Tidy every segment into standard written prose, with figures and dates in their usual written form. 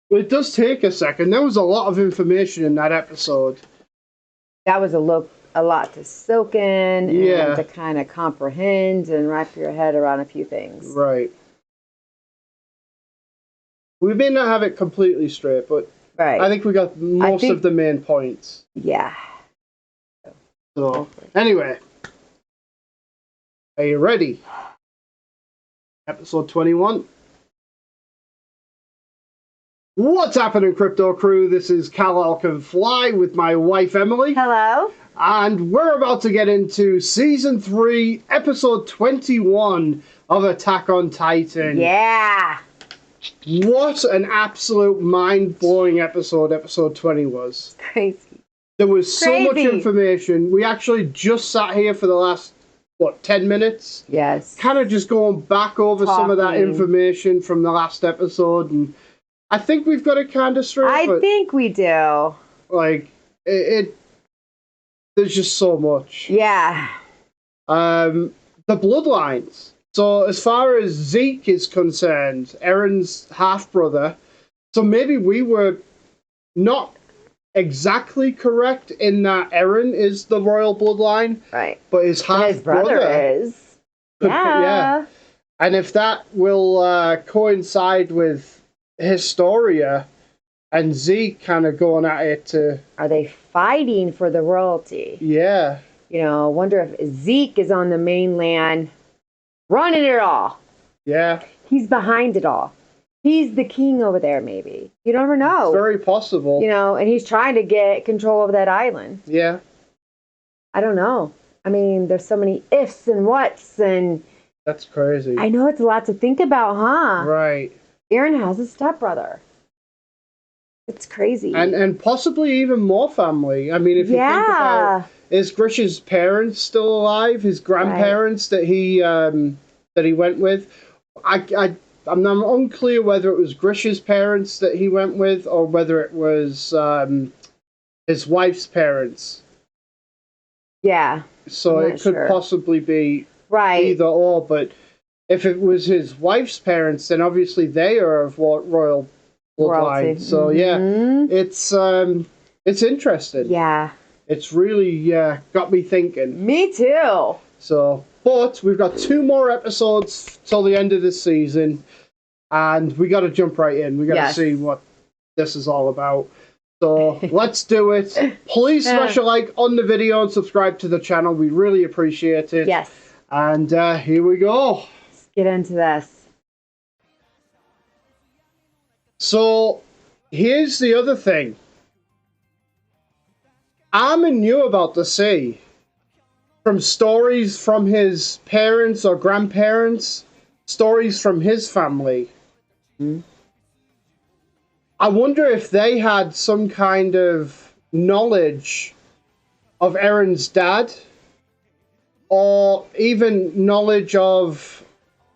It does take a second. There was a lot of information in that episode. That was a lot to soak in and to kind of comprehend and wrap your head around a few things. Right. We may not have it completely straight, but I think we got most of the main points. Yeah. So, anyway. Are you ready? Episode 21. What's happening, Crypto Crew? This is kalelcanfly with my wife, Emily. Hello. And we're about to get into Season 3, Episode 21 of Attack on Titan. Yeah. What an absolute mind-blowing episode 20 was. Crazy. There was so much information. We actually just sat here for the last, 10 minutes? Yes. Kind of just going back over some of that information from the last episode, and I think we've got it kind of straight. I think we do. Like, there's just so much. Yeah. The bloodlines. So as far as Zeke is concerned, Eren's half-brother, so maybe we were not exactly correct in that Eren is the royal bloodline. Right. But his half-brother is. Yeah. And if that will coincide with Historia and Zeke kind of going at it to... Are they fighting for the royalty? Yeah. You know, I wonder if Zeke is on the mainland running it all. Yeah. He's behind it all. He's the king over there, maybe. You never know. It's very possible. You know, and he's trying to get control of that island. Yeah. I don't know. I mean, there's so many ifs and whats, and... That's crazy. I know it's a lot to think about, huh? Right. Eren has a stepbrother. It's crazy. And possibly even more family. I mean, if you think about... Is Grisha's parents still alive? His grandparents that he went with? I'm unclear whether it was Grisha's parents that he went with or whether it was his wife's parents. Yeah. So it could possibly be either or, but if it was his wife's parents, then obviously they are of royal bloodline. So yeah, it's interesting. Yeah. It's really got me thinking. Me too. So, but we've got 2 more episodes till the end of this season, and we got to jump right in. We got to see what this is all about. So let's do it. Please smash a like on the video and subscribe to the channel. We really appreciate it. Yes. And here we go. Let's get into this. So here's the other thing. Armin knew about the sea from stories from his parents or grandparents, stories from his family. I wonder if they had some kind of knowledge of Eren's dad, or even knowledge of,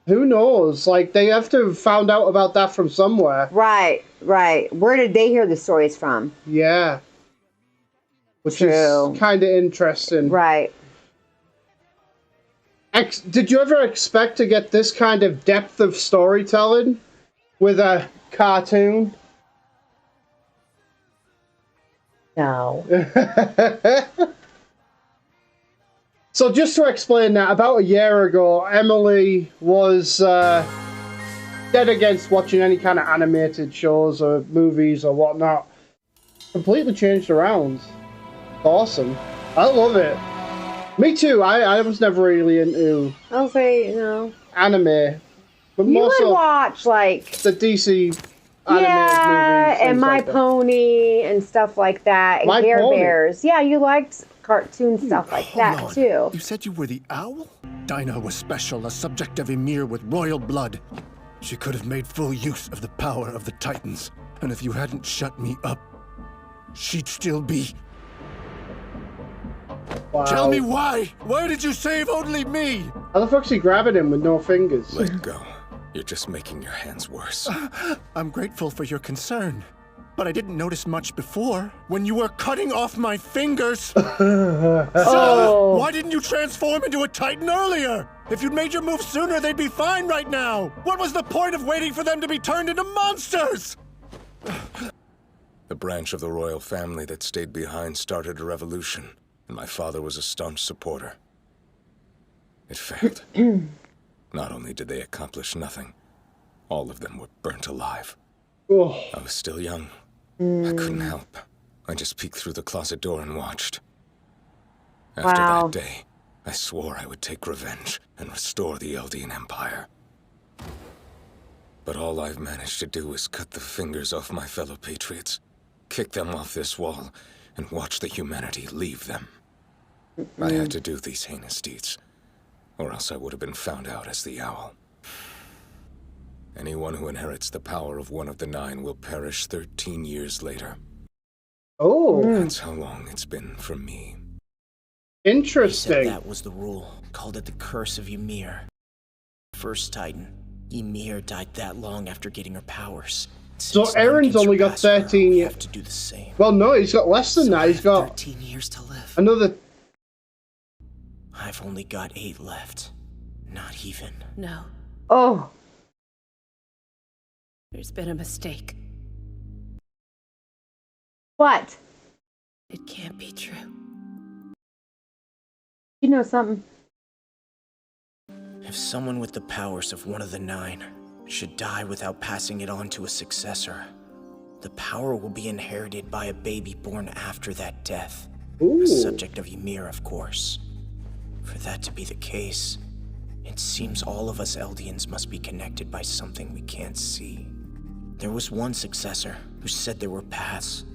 who knows, like they have to have found out about that from somewhere. Right. Where did they hear the stories from? Yeah. Which is kind of interesting. Right. Did you ever expect to get this kind of depth of storytelling with a cartoon? No. So just to explain that, about a year ago, Emily was dead against watching any kind of animated shows or movies or whatnot. Completely changed around. Awesome. I love it. Me too. I was never really into I'll say, anime. But you more would so watch, like... the DC animated movies. And My like Pony and stuff like that. And Care Bears. Yeah, you liked cartoon stuff like that, too. You said you were the owl? Dinah was special, a subject of Ymir with royal blood. She could have made full use of the power of the Titans. And if you hadn't shut me up, she'd still be... Wow. Tell me why! Why did you save only me? How the fuck's he grabbing him with no fingers? Let go. You're just making your hands worse. I'm grateful for your concern, but I didn't notice much before when you were cutting off my fingers. So, why didn't you transform into a Titan earlier? If you'd made your move sooner, they'd be fine right now. What was the point of waiting for them to be turned into monsters? The branch of the royal family that stayed behind started a revolution, and my father was a staunch supporter. It failed. Not only did they accomplish nothing, all of them were burnt alive. Oh. I was still young. I couldn't help. I just peeked through the closet door and watched. After that day, I swore I would take revenge and restore the Eldian Empire. But all I've managed to do is cut the fingers off my fellow patriots, kick them off this wall, and watch the humanity leave them. I had to do these heinous deeds, or else I would have been found out as the Owl. Anyone who inherits the power of one of the 9 will perish 13 years later. Oh. That's how long it's been for me. Interesting. He said that was the rule. Called it the curse of Ymir. First Titan. Ymir died that long after getting her powers. So Eren's only got 13 years. Have to do the same. Well, no, he's got less than that. He's got 13 years to live. another. I've only got 8 left. Not even. No, Oh. there's been a mistake. What? It can't be true. You know something? If someone with the powers of one of the 9 should die without passing it on to a successor, the power will be inherited by a baby born after that death. Ooh. A subject of Ymir, of course. For that to be the case, it seems all of us Eldians must be connected by something we can't see. There was one successor who said there were paths.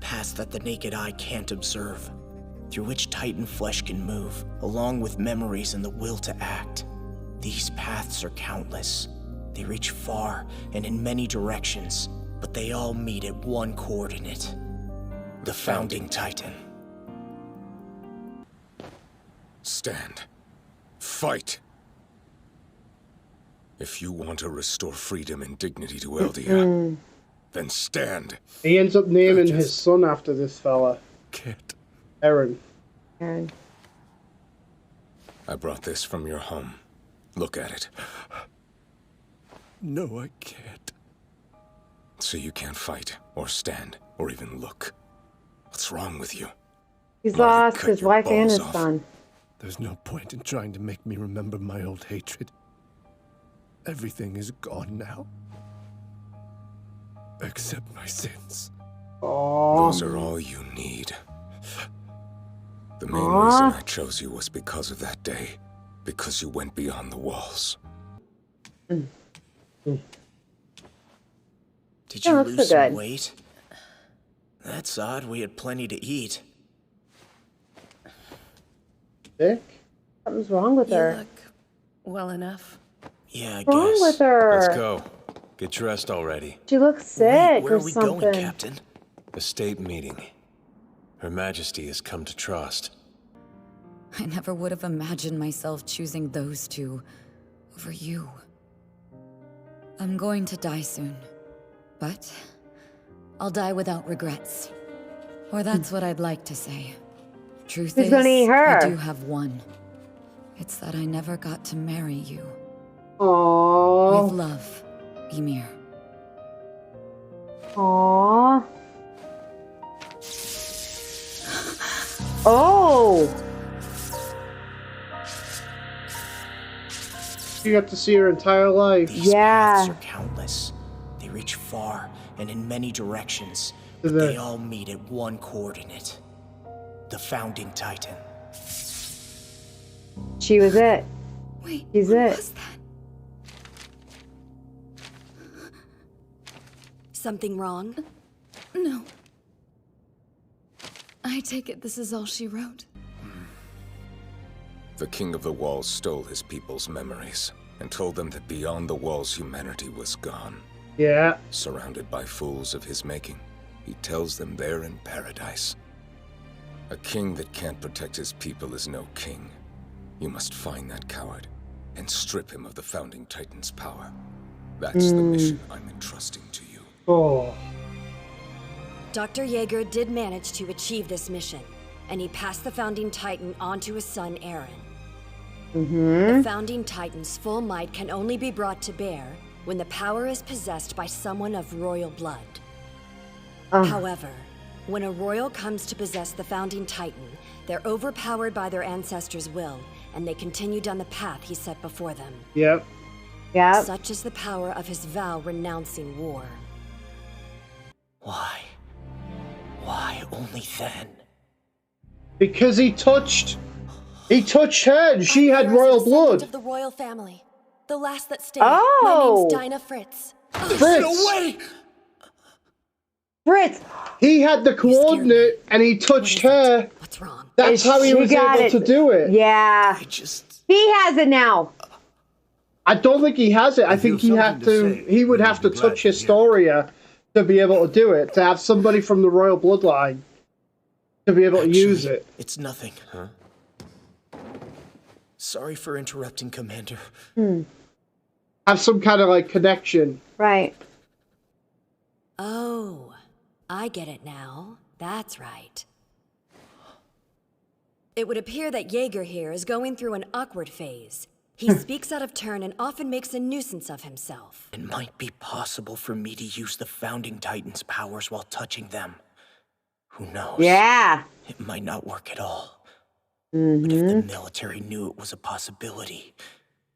Paths that the naked eye can't observe, through which Titan flesh can move, along with memories and the will to act. These paths are countless. They reach far and in many directions, but they all meet at one coordinate. The Founding Titan. Stand. Fight. If you want to restore freedom and dignity to Eldia, then stand. He ends up naming his son after this fella. Can't. Eren. Eren. I brought this from your home. Look at it. No, I can't. So you can't fight, or stand, or even look. What's wrong with you? He's Marty lost cut his your wife and balls his off. son. There's no point in trying to make me remember my old hatred. Everything is gone now. Except my sins. Oh. Those are all you need. The main reason I chose you was because of that day. Because you went beyond the walls. Did Yeah, you looks lose so some good. weight? That's odd. We had plenty to eat. Dick? Something's wrong with You her. look well enough. Yeah, I What's wrong guess. with her? Let's go. Get dressed already. She looks Wait, sick where or are we something. going, Captain? The state meeting. Her Majesty has come to trust. I never would have imagined myself choosing those two over you. I'm going to die soon, but I'll die without regrets. Or that's what I'd like to say. Truth Who's is, gonna eat her? I do have one. It's that I never got to marry you. Aww. With love, Ymir. Aww. Oh! You got to see her entire life. These Yeah. paths are countless. They reach far and in many directions, but The- they all meet at one coordinate. The Founding Titan. She was it. Wait, She's what it. was that? Something wrong? No. I take it this is all she wrote. The King of the Walls stole his people's memories and told them that beyond the walls humanity was gone. Yeah. Surrounded by fools of his making, he tells them they're in paradise. A king that can't protect his people is no king. You must find that coward and strip him of the Founding Titan's power. That's the mission I'm entrusting to you. Oh. Dr. Yeager did manage to achieve this mission, and he passed the Founding Titan on to his son, Eren. The Founding Titan's full might can only be brought to bear when the power is possessed by someone of royal blood. However, when a royal comes to possess the Founding Titan, they're overpowered by their ancestors' will, and they continue down the path he set before them. Yep. Yep. Such is the power of his vow renouncing war. Why? Why only then? Because he touched her and she had royal blood. Of the royal family. The last that stayed. Oh. My name's Dinah Fritz. Fritz! No way! Fritz! He had the coordinate and he touched her. What's wrong? That's how he was able to do it. Yeah. He has it now. I don't think he has it. I think he would have to touch Historia to be able to do it, to have somebody from the royal bloodline to be able to use it. It's nothing. Huh? Sorry for interrupting, Commander. Have some kind of like connection. Right. Oh, I get it now. That's right. It would appear that Jaeger here is going through an awkward phase. He speaks out of turn and often makes a nuisance of himself. It might be possible for me to use the Founding Titan's powers while touching them. Who knows? Yeah. It might not work at all. Mm-hmm. But if the military knew it was a possibility,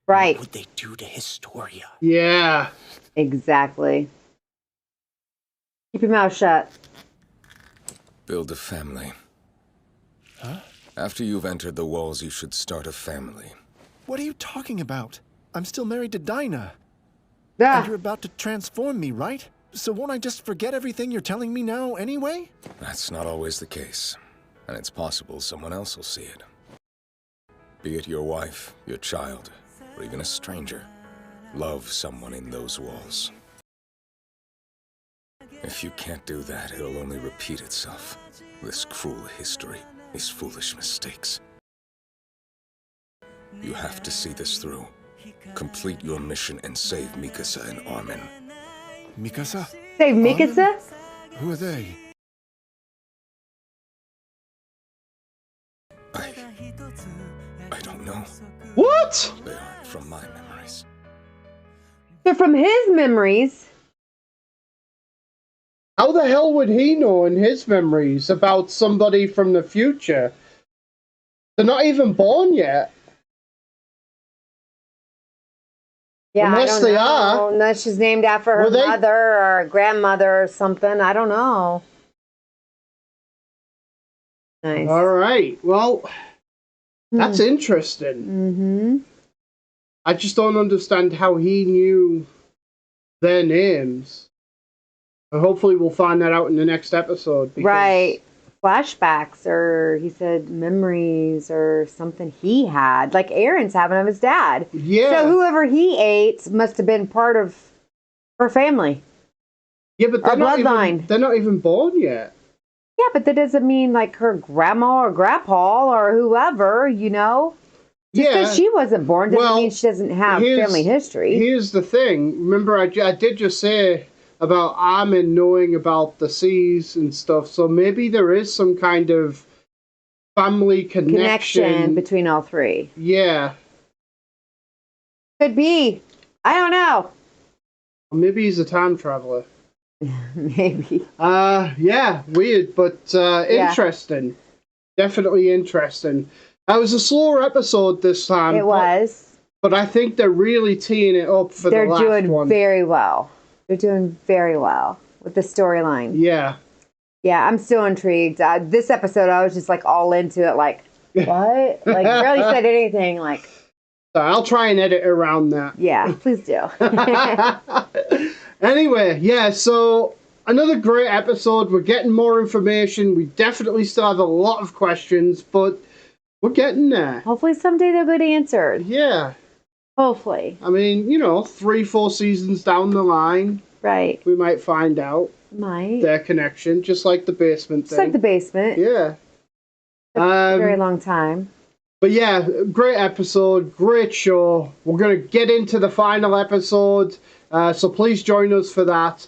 right. What would they do to Historia? Yeah. Exactly. Keep your mouth shut. Build a family. Huh? After you've entered the walls, you should start a family. What are you talking about? I'm still married to Dinah. Yeah. And you're about to transform me, right? So won't I just forget everything you're telling me now anyway? That's not always the case. And it's possible someone else will see it. Be it your wife, your child, or even a stranger. Love someone in those walls. If you can't do that, it'll only repeat itself. This cruel history, these foolish mistakes. You have to see this through. Complete your mission and save Mikasa and Armin. Mikasa? Save Mikasa? Who are they? I don't know. What? They aren't from my memories. They're from his memories. How the hell would he know in his memories about somebody from the future? They're not even born yet. Yeah, unless they are. Unless she's named after her mother or grandmother or something. I don't know. Nice. All right. Well, that's interesting. Mm-hmm. I just don't understand how he knew their names. And hopefully we'll find that out in the next episode. Right. Flashbacks, or he said memories or something he had. Like Eren's having of his dad. Yeah. So whoever he ate must have been part of her family. Yeah, but they're not even born yet. Yeah, but that doesn't mean like her grandma or grandpa or whoever, you know? Just because she wasn't born doesn't mean she doesn't have family history. Here's the thing. Remember, I did just say about Armin knowing about the seas and stuff, so maybe there is some kind of family connection between all three. Yeah. Could be. I don't know. Maybe he's a time traveler. Maybe. Yeah, weird, but interesting. Definitely interesting. It was a slower episode this time. It was. But I think they're really teeing it up for the last one. They're doing very well. They're doing very well with the storyline. Yeah. Yeah, I'm still intrigued. This episode, I was just like all into it. Like, what? Like, barely said anything. Like, I'll try and edit around that. Yeah, please do. Anyway, yeah, so another great episode. We're getting more information. We definitely still have a lot of questions, but we're getting there. Hopefully someday they'll get answered. Yeah. Hopefully. I mean, 3-4 seasons down the line. Right. We might find out. Might. Their connection, just like the basement thing. Just like the basement. Yeah. A very long time. But yeah, great episode, great show. We're going to get into the final episode, so please join us for that.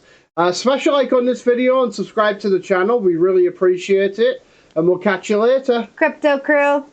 Smash a like on this video and subscribe to the channel. We really appreciate it. And we'll catch you later. Crypto Crew.